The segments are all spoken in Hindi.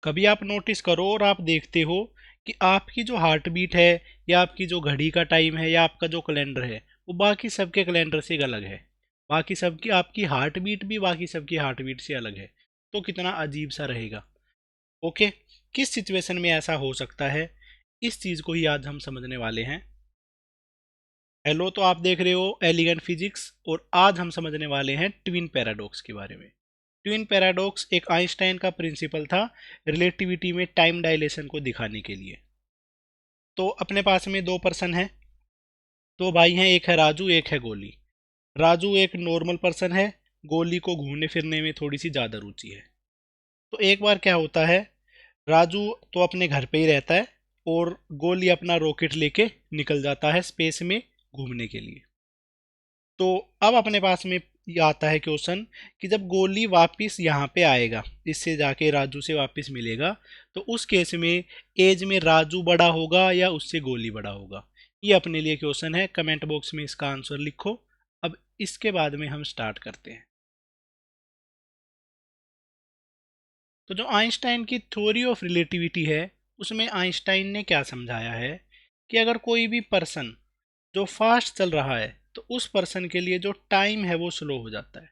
कभी आप नोटिस करो और आप देखते हो कि आपकी जो हार्ट बीट है या आपकी जो घड़ी का टाइम है या आपका जो कैलेंडर है वो बाकी सबके कैलेंडर से अलग है। बाकी सबकी आपकी हार्ट बीट भी बाकी सबकी हार्ट बीट से अलग है। तो कितना अजीब सा रहेगा। ओके, किस सिचुएशन में ऐसा हो सकता है, इस चीज़ को ही आज हम समझने वाले हैं। हेलो, तो आप देख रहे हो एलिगेंट फिजिक्स और आज हम समझने वाले हैं ट्विन पैराडॉक्स के बारे में। ट्विन पैराडॉक्स एक आइंस्टाइन का प्रिंसिपल था रिलेटिविटी में टाइम डायलेशन को दिखाने के लिए। तो अपने पास में दो पर्सन हैं, दो भाई हैं, एक है राजू एक है गोली। राजू एक नॉर्मल पर्सन है, गोली को घूमने फिरने में थोड़ी सी ज़्यादा रुचि है। तो एक बार क्या होता है, राजू तो अपने घर पे ही रहता है और गोली अपना रॉकेट लेके निकल जाता है स्पेस में घूमने के लिए। तो अब अपने पास में ये आता है क्वेश्चन कि जब गोली वापस यहाँ पे आएगा, इससे जाके राजू से वापस मिलेगा, तो उस केस में एज में राजू बड़ा होगा या उससे गोली बड़ा होगा। ये अपने लिए क्वेश्चन है, कमेंट बॉक्स में इसका आंसर लिखो। अब इसके बाद में हम स्टार्ट करते हैं। तो जो आइंस्टाइन की थ्योरी ऑफ रिलेटिविटी है उसमें आइंस्टाइन ने क्या समझाया है कि अगर कोई भी पर्सन जो फास्ट चल रहा है तो उस पर्सन के लिए जो टाइम है वो स्लो हो जाता है।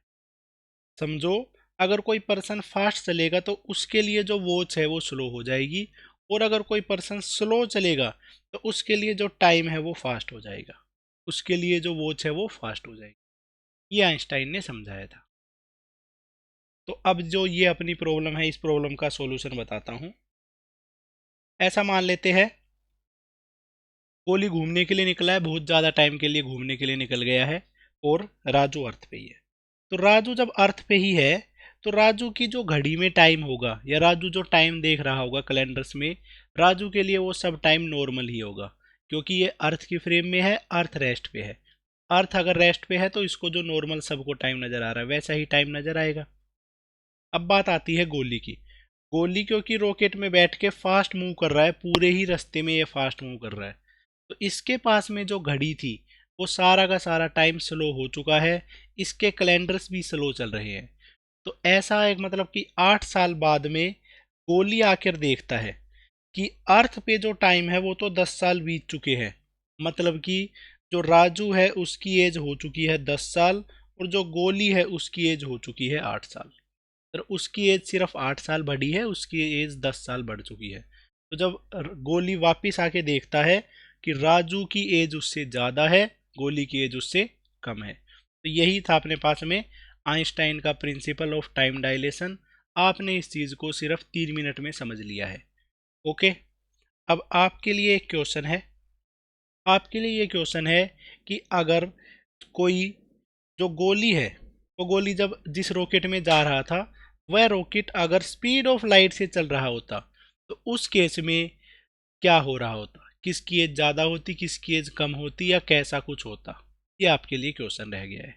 समझो, अगर कोई पर्सन फास्ट चलेगा तो उसके लिए जो वॉच है वो स्लो हो जाएगी, और अगर कोई पर्सन स्लो चलेगा तो उसके लिए जो टाइम है वो फास्ट हो जाएगा, उसके लिए जो वॉच है वो फास्ट हो जाएगी। ये आइंस्टाइन ने समझाया था। तो अब जो ये अपनी प्रॉब्लम है, इस प्रॉब्लम का सॉल्यूशन बताता हूँ। ऐसा मान लेते हैं गोली घूमने के लिए निकला है, बहुत ज़्यादा टाइम के लिए घूमने के लिए निकल गया है, और राजू अर्थ पे ही है। तो राजू जब अर्थ पे ही है तो राजू की जो घड़ी में टाइम होगा या राजू जो टाइम देख रहा होगा कैलेंडर्स में, राजू के लिए वो सब टाइम नॉर्मल ही होगा, क्योंकि ये अर्थ की फ्रेम में है, अर्थ रेस्ट पे है। अर्थ अगर रेस्ट पे है तो इसको जो नॉर्मल सबको टाइम नज़र आ रहा है वैसा ही टाइम नज़र आएगा। अब बात आती है गोली की। गोली क्योंकि रॉकेट में बैठ के फास्ट मूव कर रहा है, पूरे ही रास्ते में ये फास्ट मूव कर रहा है, तो इसके पास में जो घड़ी थी वो सारा का सारा टाइम स्लो हो चुका है, इसके कैलेंडर्स भी स्लो चल रहे हैं। तो ऐसा एक मतलब कि 8 साल बाद में गोली आकर देखता है कि अर्थ पे जो टाइम है वो तो 10 साल बीत चुके हैं। मतलब कि जो राजू है उसकी एज हो चुकी है 10 साल, और जो गोली है उसकी एज हो चुकी है 8 साल। तो उसकी एज सिर्फ 8 साल बढ़ी है, उसकी एज 10 साल बढ़ चुकी है। तो जब गोली वापिस आके देखता है कि राजू की एज उससे ज़्यादा है, गोली की एज उससे कम है। तो यही था अपने पास में आइंस्टाइन का प्रिंसिपल ऑफ टाइम डायलेशन। आपने इस चीज़ को सिर्फ 3 मिनट में समझ लिया है। ओके, अब आपके लिए एक क्वेश्चन है। आपके लिए ये क्वेश्चन है कि अगर कोई जो गोली है, वो गोली जब जिस रॉकेट में जा रहा था वह रॉकेट अगर स्पीड ऑफ लाइट से चल रहा होता तो उस केस में क्या हो रहा होता, किसकी एज ज़्यादा होती किसकी एज कम होती या कैसा कुछ होता। ये आपके लिए क्वेश्चन रह गया है।